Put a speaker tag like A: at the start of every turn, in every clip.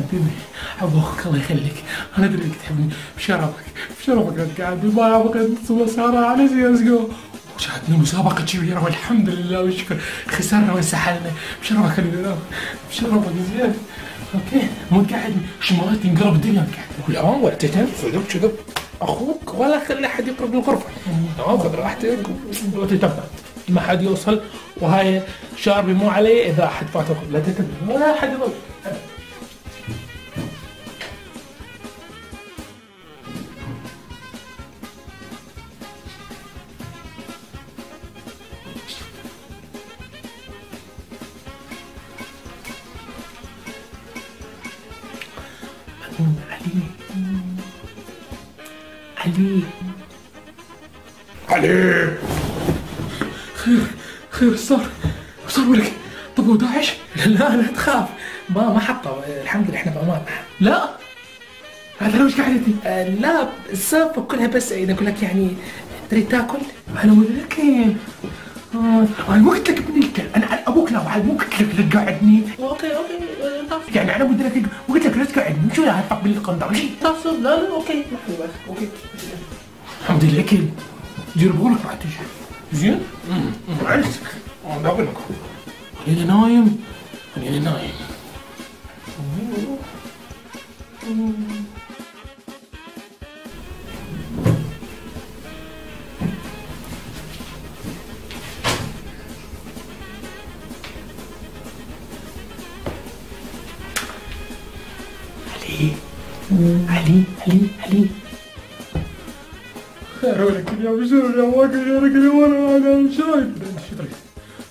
A: حبيبي ابوك الله يخليك، انا ادري انك تحبني، بشرفك انت قاعد بالمسابقه مسارة على سياسكو وشاهدنا مسابقة كبيرة والحمد لله والشكر، خسرنا وانسحلنا، بشرفك خلينا بشرفك زين. اوكي مو قاعد شمالات تنقلب الدنيا قاعد لا ولا تتنفذ كذا اخوك ولا خلي احد يقرب الغرفة، خذ راحتك وتتبع ما حد يوصل، وهاي شاربي مو عليه اذا احد فات لا تتبع ولا احد يضل. علي خير صار ولك طب وداعش؟ لا تخاف ما حطه الحمد لله احنا بامان. لا هذا وش قاعدتي؟ لا السالفه كلها بس اذا اقول لك يعني تريد تاكل؟ انا مذكين انا مو قلت لك بنيك انا على ابوك لا بعد مو قلت لك لا تقعدني. اوكي يعني انا قلت لك لا تقعدني شو لا هتفق بالقندر شيء تصل لا اوكي اوكي الحمد لله اكل جربوا لك بعد تجي زين؟ عرفت انا اقول لك خليني نايم علي خير ولك يا بشر يا واقف يا رجل وانا شايف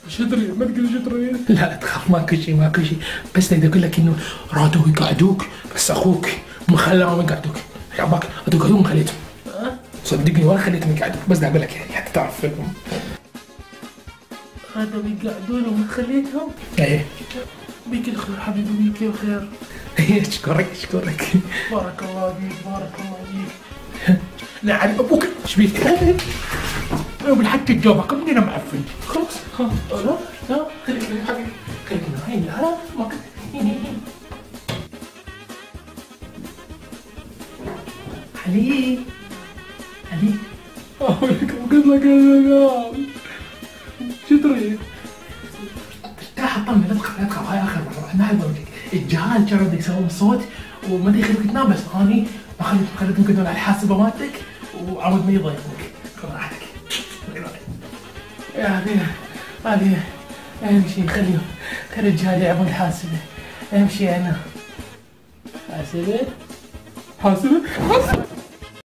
A: شدري ما تقول شدري. لا تخاف ماكو شيء بس اذا اقول لك انه رادوا يقعدوك بس اخوك ما خلاهم يقعدوك يا باك يقعدون ما خليتهم صدقني ولا خليتهم يقعدوك بس اقول لك يعني حتى تعرف فيهم هذا يقعدون وما خليتهم. ايه بيك الخير حبيبي بيك الخير. اشكرك بارك الله فيك نعم ابوك ايش بيك؟ بالحق تجاوبك منين معفن خلاص لا خليك حبيبي خليك معي لا ما كنت علي قلت لك شو تريد؟ ترتاح طمن لا تخاف هاي اخر مره ما حد بقولك الجهال كانوا بدك يسوون صوت وما ادري يخليك تنام بس اني ما خليتهم يقعدون على الحاسبه مالتك وعمود ما يضايقوك خذ راحتك. هذه اهم شيء خلي الرجال يلعبون الحاسبه اهم شيء انا حاسبه